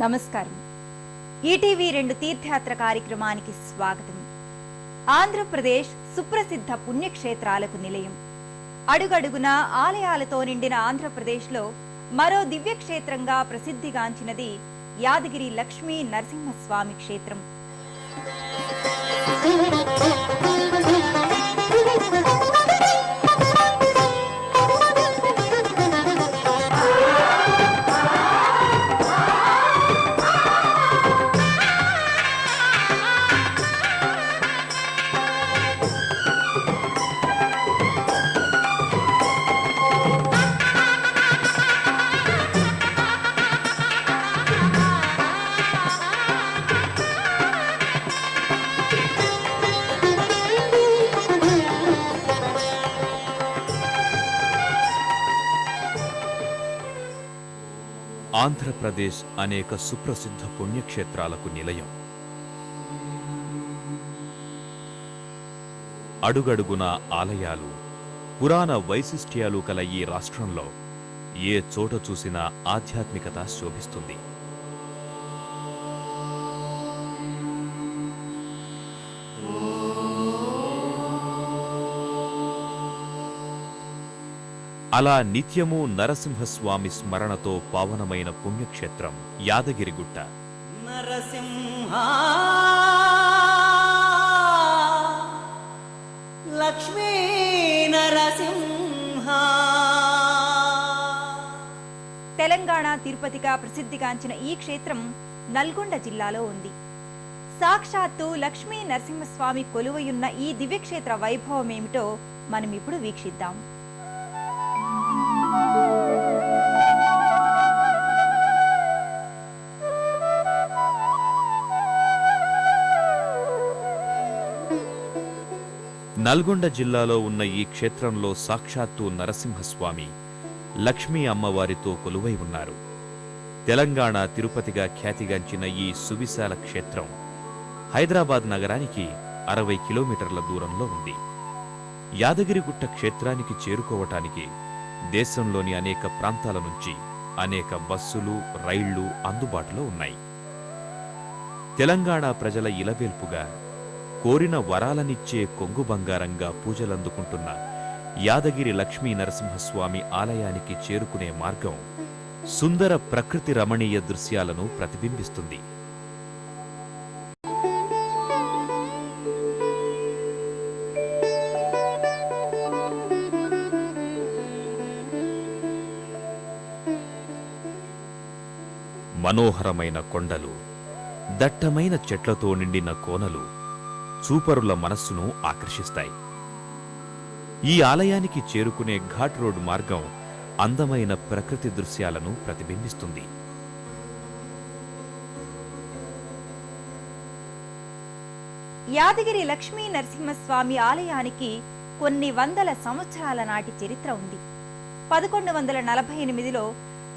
నమస్కారం. ఈటీవీ 2 తీర్థయాత్ర కార్యక్రమానికి స్వాగతం. ఆంధ్రప్రదేశ్ సుప్రసిద్ధ పుణ్యక్షేత్రాలకు నిలయం. అడుగడుగున ఆలయాలతో నిండిన ఆంధ్రప్రదేశ్లో మరో దివ్యక్షేత్రంగా ప్రసిద్ధిగాంచినది యాదగిరి లక్ష్మీ నరసింహస్వామి క్షేత్రం. ఆంధ్రప్రదేశ్ అనేక సుప్రసిద్ధ పుణ్యక్షేత్రాలకు నిలయం. అడుగడుగున ఆలయాలు, పురాణ వైశిష్ట్యాలు కల ఈ రాష్ట్రంలో ఏ చోట చూసినా ఆధ్యాత్మికత శోభిస్తుంది. అలా నిత్యము నరసింహస్వామి స్మరణతో పావనమైన పుణ్యక్షేత్రం యాదగిరిగుట్ట. నరసింహ లక్ష్మీ నరసింహ. తెలంగాణ తిరుపతిగా ప్రసిద్ధిగాంచిన ఈ క్షేత్రం నల్గొండ జిల్లాలో ఉంది. సాక్షాత్తు లక్ష్మీ నరసింహస్వామి కొలువయున్న ఈ దివ్యక్షేత్ర వైభవమేమిటో మనం ఇప్పుడు వీక్షిద్దాం. నల్గొండ జిల్లాలో ఉన్న ఈ క్షేత్రంలో సాక్షాత్తు నరసింహస్వామి లక్ష్మీ అమ్మవారితో కొలువై ఉన్నారు. తెలంగాణ తిరుపతిగా ఖ్యాతిగాంచిన ఈ సువిశాల క్షేత్రం హైదరాబాద్ నగరానికి 60 కిలోమీటర్ల దూరంలో ఉంది. యాదగిరిగుట్ట క్షేత్రానికి చేరుకోవటానికి దేశంలోని అనేక ప్రాంతాల నుంచి అనేక బస్సులు, రైళ్లు అందుబాటులో ఉన్నాయి. తెలంగాణ ప్రజల ఇలవేల్పుగా, కోరిన వరాలనిచ్చే కొంగు బంగారంగా పూజలందుకుంటున్న యాదగిరి లక్ష్మీ నరసింహస్వామి ఆలయానికి చేరుకునే మార్గం సుందర ప్రకృతి రమణీయ దృశ్యాలను ప్రతిబింబిస్తుంది. మనోహరమైన కొండలు, దట్టమైన చెట్లతో నిండిన కోనలు చూపరుల మనస్సును ఆకర్షిస్తాయి. ఈ ఆలయానికి చేరుకునే ఘాట్ రోడ్ మార్గం అందమైన ప్రకృతి దృశ్యాలను ప్రతిబింబిస్తుంది. యాదగిరి లక్ష్మీ నరసింహస్వామి ఆలయానికి కొన్ని వందల సంవత్సరాల నాటి చరిత్ర ఉంది. 1148లో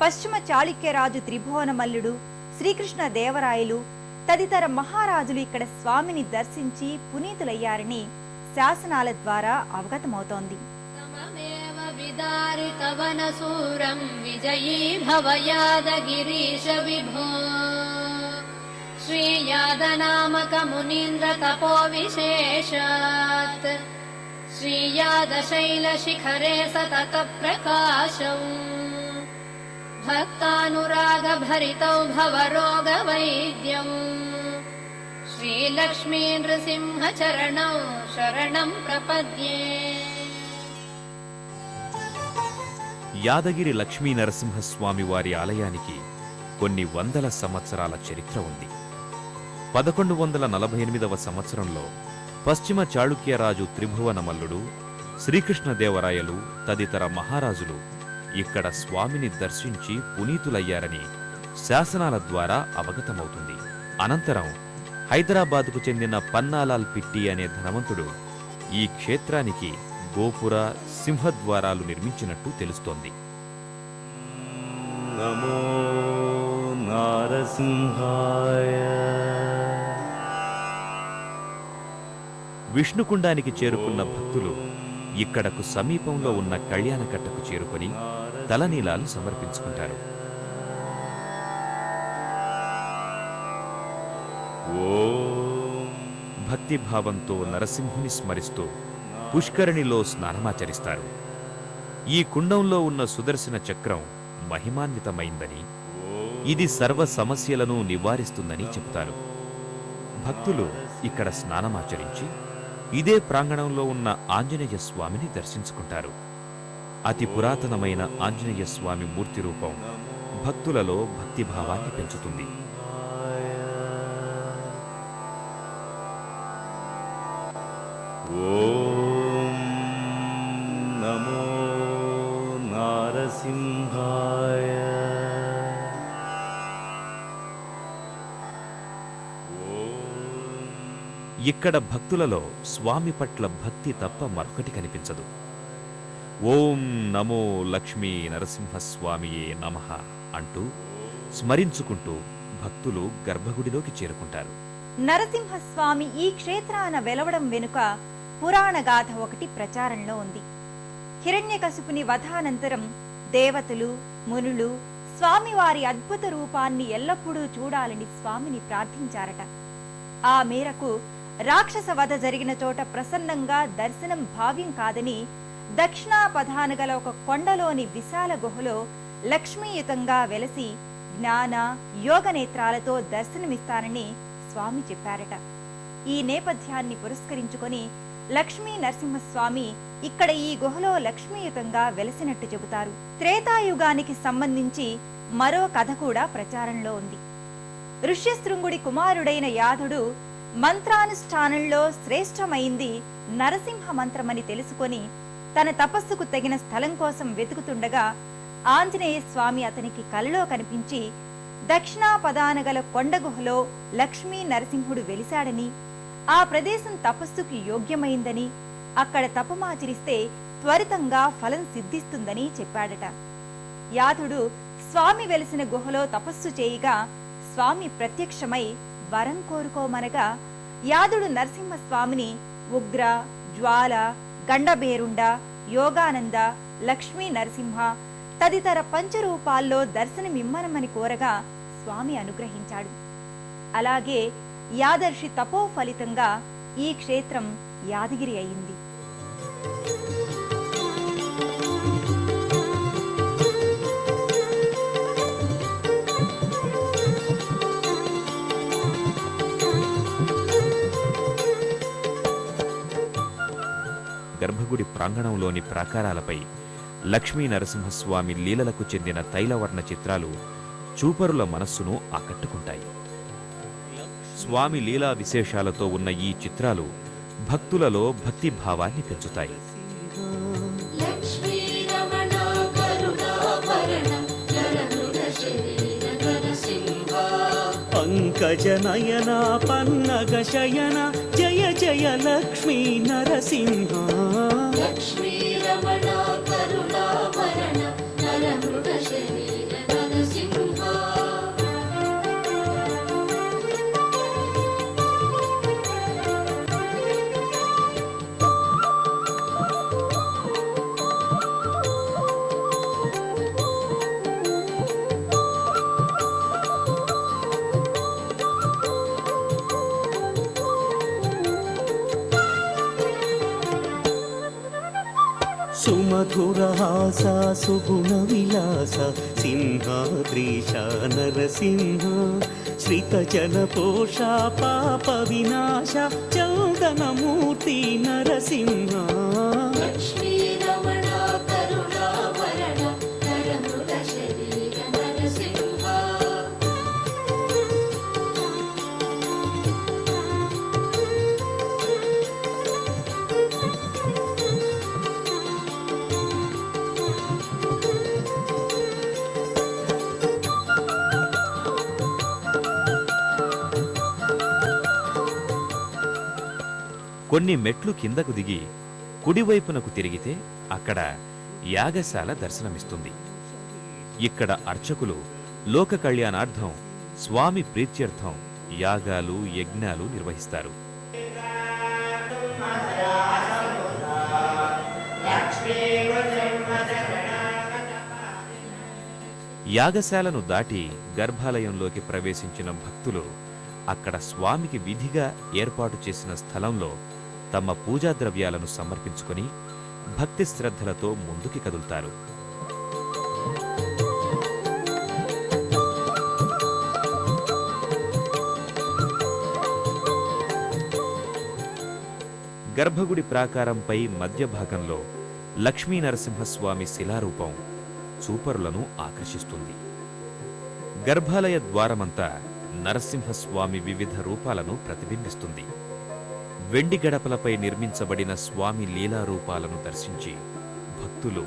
పశ్చిమ చాళుక్యరాజు త్రిభువనమల్లుడు, శ్రీకృష్ణ దేవరాయలు తదితర మహారాజులు ఇక్కడ స్వామిని దర్శించి పునీతులయ్యారని శాసనాల ద్వారా అవగతమవుతోంది. శ్రీయాదనామక మునీంద్ర తపో విశేషాత్ శ్రీయాదశైల శిఖరే సతత ప్రకాశం భక్తానురాగ భరితౌ భవరోగ వైద్యం శ్రీలక్ష్మీ నృసింహ చరణౌ శరణం ప్రపద్యే. యాదగిరి లక్ష్మీ నరసింహస్వామి వారి ఆలయానికి కొన్ని వందల సంవత్సరాల చరిత్ర ఉంది. 1148వ సంవత్సరంలో పశ్చిమ చాళుక్యరాజు త్రిభువనమల్లుడు, శ్రీకృష్ణదేవరాయలు తదితర మహారాజులు ఇక్కడ స్వామిని దర్శించి పునీతులయ్యారని శాసనాల ద్వారా అవగతమవుతుంది. అనంతరం హైదరాబాద్కు చెందిన పన్నాలాల్ పిట్టి అనే ధనవంతుడు ఈ క్షేత్రానికి గోపుర, సింహద్వారాలు నిర్మించినట్టు తెలుస్తోంది. నమో నరసింహాయ. విష్ణుకుండానికి చేరుకున్న భక్తులు ఇక్కడకు సమీపంలో ఉన్న కళ్యాణకట్టకు చేరుకొని తలనీలాలు సమర్పించుకుంటారు. ఓం భక్తిభావంతో నరసింహుని స్మరిస్తూ పుష్కరిణిలో స్నానమాచరిస్తారు. ఈ కుండంలో ఉన్న సుదర్శన చక్రం మహిమాన్వితమైందని, ఇది సర్వ సమస్యలను నివారిస్తుందని చెబుతారు. భక్తులు ఇక్కడ స్నానమాచరించి ఇదే ప్రాంగణంలో ఉన్న ఆంజనేయ స్వామిని దర్శించుకుంటారు. అతి పురాతనమైన ఆంజనేయ స్వామి మూర్తి రూపం భక్తులలో భక్తిభావాన్ని పెంచుతుంది. ఓం నమో నారసింహాయ. ఇక్కడ భక్తులలో స్వామి పట్ల భక్తి తప్ప మరొకటి కనిపించదు. ఓం నమో లక్ష్మీ నరసింహస్వామియే నమః అంటూ స్మరించుకుంటూ భక్తులు గర్భగుడిలోకి చేరుకుంటారు. నరసింహస్వామి ఈ క్షేత్రాన వెలవడం వెనుక పురాణ గాథ ఒకటి ప్రచారంలో ఉంది. హిరణ్యకశిపుని వధానంతరం దేవతలు, మునులు స్వామివారి అద్భుత రూపాన్ని ఎల్లప్పుడూ చూడాలని స్వామిని ప్రార్థించారట. ఆ మేరకు రాక్షస వధ జరిగిన చోట ప్రసన్నంగా దర్శనం భావ్యం కాదని దక్షిణాపధాన గల ఒక కొండలోని విశాల గుహలో లక్ష్మీయుతంగా వెలసి జ్ఞాన యోగ నేత్రాలతో దర్శనమిస్తానని స్వామి చెప్పారట. ఈ నేపథ్యాన్ని పురస్కరించుకొని లక్ష్మీ నరసింహస్వామి ఇక్కడ ఈ గుహలో లక్ష్మీయుతంగా వెలసినట్టు చెబుతారు. త్రేతాయుగానికి సంబంధించి మరో కథ కూడా ప్రచారంలో ఉంది. ఋష్యశృంగుడి కుమారుడైన యాధుడు మంత్రానుష్ఠానంలో శ్రేష్టమైంది నరసింహ మంత్రమని తెలుసుకొని తన తపస్సుకు తగిన స్థలం కోసం వెతుకుతుండగా ఆంజనేయ స్వామి అతనికి కలలో కనిపించి దక్షిణాపదాన గల కొండగుహలో లక్ష్మీ నరసింహుడు వెలిశాడని, ఆ ప్రదేశం తపస్సుకి యోగ్యమైందని, అక్కడ తపమాచరిస్తే త్వరితంగా ఫలం సిద్ధిస్తుందని చెప్పాడట. యాధుడు స్వామి వెలిసిన గుహలో తపస్సు చేయగా స్వామి ప్రత్యక్షమై వరం కోరుకోమనగా యాదుడు నరసింహస్వామిని ఉగ్ర, జ్వాల, గండబేరుండ, యోగానంద, లక్ష్మీ నరసింహ తదితర పంచరూపాల్లో దర్శనమిమ్మనమని కోరగా స్వామి అనుగ్రహించాడు. అలాగే యాదర్శి తపో ఫలితంగా ఈ క్షేత్రం యాదగిరి అయింది. గర్భగుడి ప్రాంగణంలోని ప్రాకారాలపై లక్ష్మీ నరసింహస్వామి లీలలకు చెందిన తైలవర్ణ చిత్రాలు చూపరుల మనస్సును ఆకట్టుకుంటాయి. స్వామి లీలా విశేషాలతో ఉన్న ఈ చిత్రాలు భక్తులలో భక్తిభావాన్ని పెంచుతాయి. పంకజనయన పన్నగ శయన జయ జయ లక్ష్మీ నరసింహ. లక్ష్మీ రమణ కరుణాభరణ నరమృగ శరీర నరసింహ. సుమధురహాస సుగుణ విలాస సింహాద్రీశ నరసింహ. శ్రితజన పోష పాప వినాశ చౌదనమూర్తి నరసింహ. లక్ష్మీ రమణ కరుణాభరణ నరమృగ శరీర నరసింహ. కొన్ని మెట్లు కిందకు దిగి కుడివైపునకు తిరిగితే అక్కడ యాగశాల దర్శనమిస్తుంది. ఇక్కడ అర్చకులు లోక కళ్యాణార్థం స్వామి ప్రీత్యర్థం యాగాలు, యజ్ఞాలు నిర్వహిస్తారు. యాగశాలను దాటి గర్భాలయంలోకి ప్రవేశించిన భక్తులు అక్కడ స్వామికి విధిగా ఏర్పాటు చేసిన స్థలంలో తమ పూజా ద్రవ్యాలను సమర్పించుకొని భక్తి శ్రద్ధలతో ముందుకి కదులుతారు. గర్భగుడి ప్రాకారంపై మధ్య భాగంలో లక్ష్మీ నరసింహస్వామి శిలారూపం చూపరులను ఆకర్షిస్తుంది. గర్భాలయ ద్వారమంతా నరసింహస్వామి వివిధ రూపాలను ప్రతిబింబిస్తుంది. వెండి గడపలపై నిర్మించబడిన స్వామి లీలారూపాలను దర్శించి భక్తులు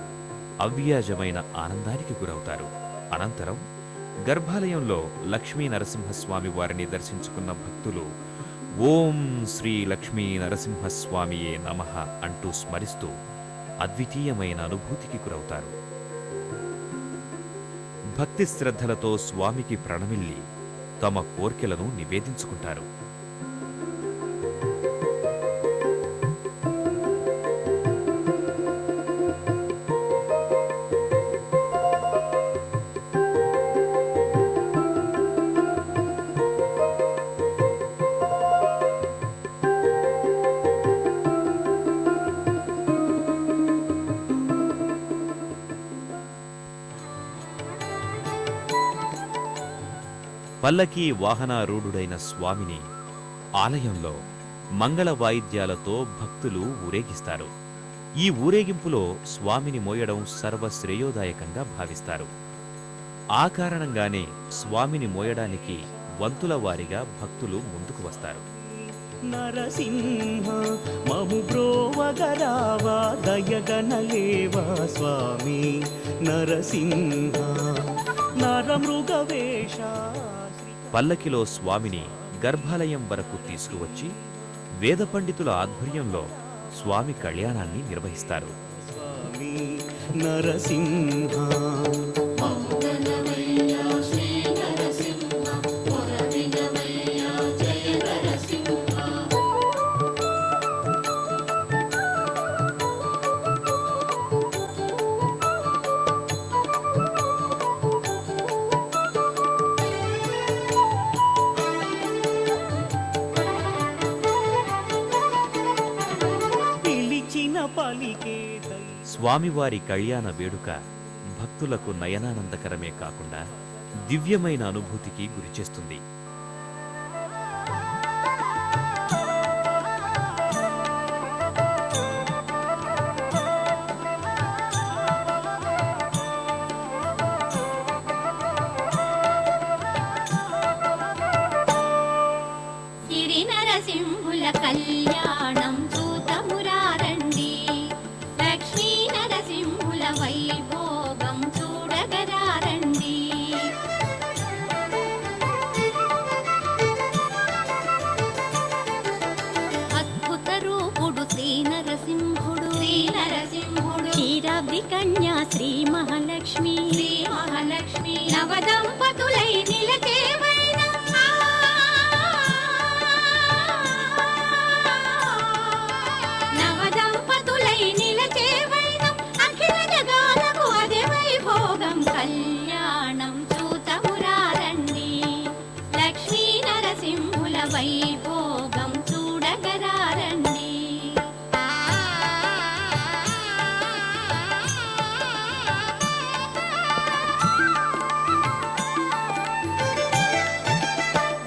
అవ్యాజమైన ఆనందానికి గురవుతారు. అనంతరం గర్భాలయంలో లక్ష్మీ నరసింహస్వామి వారిని దర్శించుకున్న భక్తులు ఓం శ్రీ లక్ష్మీ నరసింహస్వామియే నమః అంటూ స్మరిస్తూ అద్వితీయమైన అనుభూతికి గురవుతారు. భక్తి శ్రద్ధలతో స్వామికి ప్రణమిల్లి తమ కోర్కెలను నివేదించుకుంటారు. పల్లకీ వాహనారూఢుడైన స్వామిని ఆలయంలో మంగళ వాయిద్యాలతో భక్తులు ఊరేగిస్తారు. ఈ ఊరేగింపులో స్వామిని మోయడం సర్వశ్రేయోదాయకంగా భావిస్తారు. ఆ కారణంగానే స్వామిని మోయడానికి వంతుల వారిగా భక్తులు ముందుకు వస్తారు. నరసింహ మము బ్రోవగరావా దయగనలేవా స్వామి నరసింహ నరమృగవేష. పల్లకిలో స్వామిని గర్భాలయం వరకు తీసుకువచ్చి వేద పండితుల ఆధ్వర్యంలో స్వామి కళ్యాణాన్ని నిర్వహిస్తారు. స్వామి నరసింహ మౌననమయ్యా శ్రీ నరసింహ మొరవినమయ్యా జయ నరసింహ. పిలిచిన పలికే దై స్వామివారి కళ్యాణ వేడుక భక్తులకు నయనానందకరమే కాకుండా దివ్యమైన అనుభూతికి గురిచేస్తుంది. సిరి నరసింహుల కళ్యాణం చూతమురారండి, లక్ష్మీ నరసింహుల వైభోగం చూడగరారండి. అద్భుత రూపుడు శ్రీ నరసింహుడు, శ్రీ నరసింహుడు క్షీరాబ్ది కన్యా శ్రీ మహాలక్ష్మి, శ్రీ మహాలక్ష్మి నవదంపతులై నిలచేవైన నవదంపతులై నిలచేవైన అఖిల జగాలకు అదే వైభోగం కళ్యాణం చూతమురారండి, లక్ష్మీ నరసింహుల వైభోగం చూడగరారండి.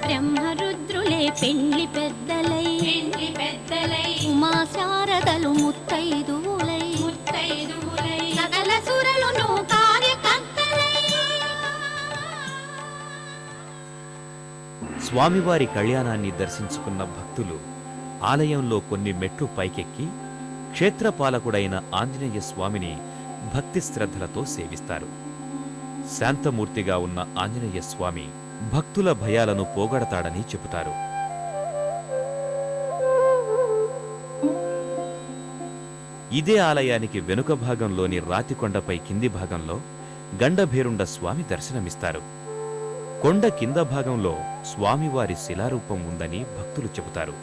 బ్రహ్మరుద్రులే పెండ్లి పెద్దలై, పెండ్లి పెద్దలై ఉమా శారదలు ముత్తైదువులై, ముత్తైదువులై సకల సురలును కార్యకర్తలై. స్వామివారి కళ్యాణాన్ని దర్శించుకున్న భక్తులు ఆలయంలో కొన్ని మెట్లు పైకెక్కి క్షేత్రపాలకుడైన ఆంజనేయ స్వామిని భక్తి శ్రద్ధలతో సేవిస్తారు. శాంతమూర్తిగా ఉన్న ఆంజనేయ స్వామి భక్తుల భయాలను పోగొడతాడని చెబుతారు. ఇదే ఆలయానికి వెనుక భాగంలోని రాతికొండపై కింది భాగంలో గండభేరుండ స్వామి దర్శనమిస్తారు. కొండ కింద భాగంలో స్వామివారి శిలారూపం ఉందని భక్తులు చెబుతారు.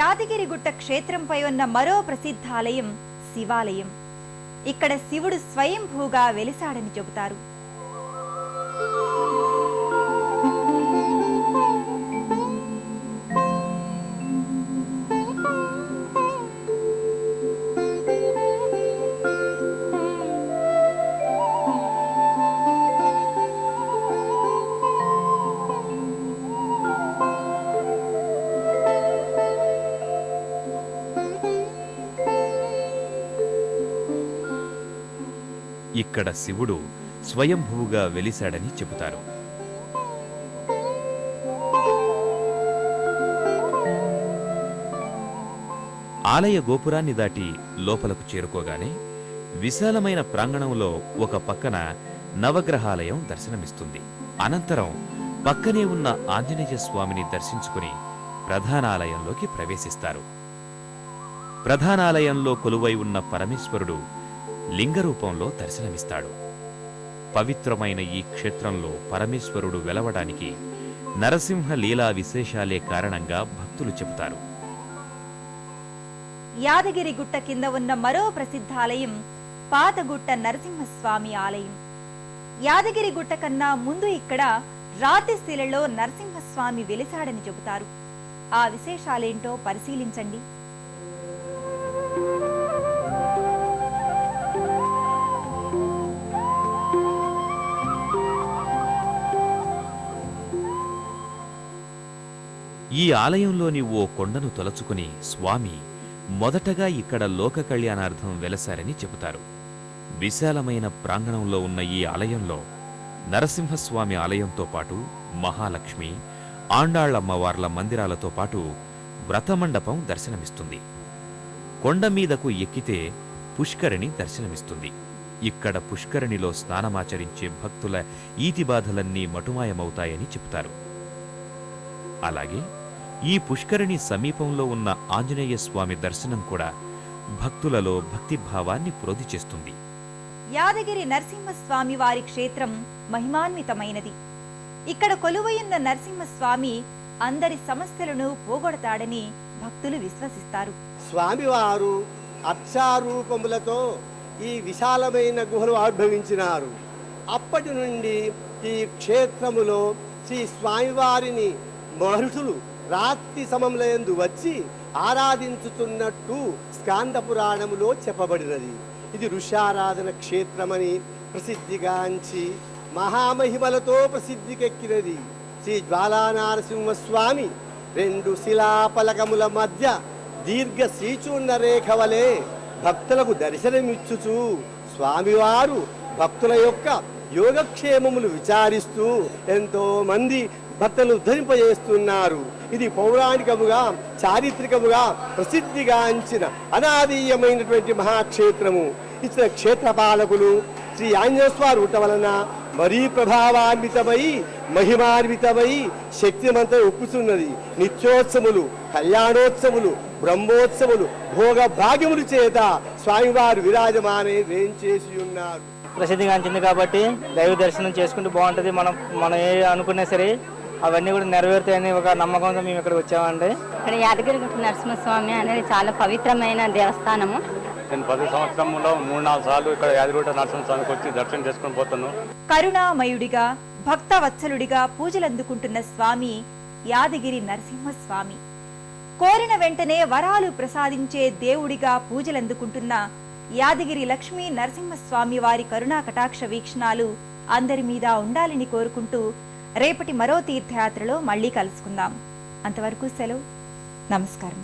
యాదగిరిగుట్ట క్షేత్రంపై ఉన్న మరో ప్రసిద్ధాలయం శివాలయం. ఇక్కడ శివుడు స్వయంభూగా వెలిసాడని చెబుతారు. ఇక్కడ శివుడు స్వయంభూగా వెలిశాడని చెబుతారు. ఆలయ గోపురాన్ని దాటి లోపలకు చేరుకోగానే విశాలమైన ప్రాంగణంలో ఒక పక్కన నవగ్రహాలయం దర్శనమిస్తుంది. అనంతరం పక్కనే ఉన్న ఆంజనేయ స్వామిని దర్శించుకుని ప్రధానాలయంలోకి ప్రవేశిస్తారు. ప్రధానాలయంలో కొలువై ఉన్న పరమేశ్వరుడు లింగరూపంలో దర్శనమిస్తాడు. పవిత్రమైన ఈ క్షేత్రంలో పరమేశ్వరుడు వెలవడానికి నరసింహ లీలా విశేషాలే కారణంగా భక్తులు చెబుతారు. యాదగిరిగుట్ట కింద ఉన్న మరో ప్రసిద్ధాలయం పాతగుట్ట నరసింహస్వామి ఆలయం. యాదగిరిగుట్ట కన్నా ముందు ఇక్కడ రాతిశిలలో నరసింహస్వామి వెలిసాడని చెబుతారు. ఆ విశేషాలేంటో పరిశీలించండి. ఈ ఆలయంలోని ఓ కొండను తొలచుకుని స్వామి మొదటగా ఇక్కడ లోక కళ్యాణార్థం వెలసారని చెబుతారు. విశాలమైన ప్రాంగణంలో ఉన్న ఈ ఆలయంలో నరసింహస్వామి ఆలయంతో పాటు మహాలక్ష్మి, ఆండాళ్లమ్మవార్ల మందిరాలతో పాటు వ్రతమండపం దర్శనమిస్తుంది. కొండ మీదకు ఎక్కితే పుష్కరిణి దర్శనమిస్తుంది. ఇక్కడ పుష్కరిణిలో స్నానమాచరించే భక్తుల ఈతిబాధలన్నీ మటుమాయమవుతాయని చెబుతారు. అలాగే ఈ పుష్కరిణి సమీపంలో ఉన్న ఆంజనేయ స్వామి దర్శనం కూడా భక్తులలో భక్తిభావాన్ని ప్రోది చేస్తుంది. యాదగిరి నరసింహస్వామి వారి క్షేత్రం మహిమాన్వితమైనది. ఇక్కడ కొలువయున్న నరసింహస్వామి అందరి సమస్యలను పోగొడతాడని భక్తులు విశ్వసిస్తారు. స్వామివారు అర్చారూపములతో ఈ విశాలమైన గుహలు ఆవిర్భవించినారు. అప్పటి నుండి ఈ క్షేత్రములో శ్రీ స్వామివారిని మహర్షులు రాత్రి సమయంలో వచ్చి ఆరాధించుతున్నట్టు స్కాంద పురాణములో చెప్పబడినది. ఇది ఋష్యారాధన క్షేత్రమని ప్రసిద్ధిగాంచి మహామహిమలతో ప్రసిద్ధికెక్కినది. శ్రీ జ్వాలానరసింహస్వామి రెండు శిలాపలకముల మధ్య దీర్ఘ శ్రీచూర్ణ రేఖ వలె భక్తులకు దర్శనమిచ్చుచు స్వామివారు భక్తుల యొక్క యోగక్షేమములు విచారిస్తూ ఎంతో మంది భక్తులు ఉద్ధరింపజేస్తున్నారు. ఇది పౌరాణికముగా చారిత్రకముగా ప్రసిద్ధిగాంచిన అనాదీయమైనటువంటి మహాక్షేత్రము. ఇచ్చిన క్షేత్రపాలకులు శ్రీ ఆంజనేయ స్వామి ఉండటం వలన మరీ ప్రభావాన్వితమై మహిమాన్వితమై శక్తిమంతం ఒప్పుతున్నది. నిత్యోత్సములు, కళ్యాణోత్సములు, బ్రహ్మోత్సములు, భోగ భాగ్యములు చేత స్వామివారు విరాజమానే వేంచేసి ఉన్నారు. ప్రసిద్ధిగాంచింది కాబట్టి దైవ దర్శనం చేసుకుంటూ బాగుంటుంది. మనం ఏ అనుకున్నా సరే అవన్నీ కూడా నెరవేరుతాయని ఒక నమ్మకంతో మేము ఇక్కడ వచ్చామండి. ఇక్కడ యాదగిరిగుట్ట నరసింహస్వామి అనేది చాలా పవిత్రమైన దేవస్థానము. నేను 10 సంవత్సరంలో 3-4 సార్లు ఇక్కడ యాదగిరిగుట్ట నరసింహస్వామికి వచ్చి దర్శనం చేసుకుని పోతాను. కరుణామయుడిగా భక్తవత్సలుడిగా పూజలందుకుంటున్న స్వామి యాదగిరి నరసింహస్వామి. కోరిన వెంటనే వరాలు ప్రసాదించే దేవుడిగా పూజలందుకుంటున్న యాదగిరి లక్ష్మీ నరసింహస్వామి వారి కరుణా కటాక్ష వీక్షణాలు అందరి మీద ఉండాలని కోరుకుంటూ రేపటి మరో తీర్థయాత్రలో మళ్ళీ కలుసుకుందాం. అంతవరకు సెలవు. నమస్కారం.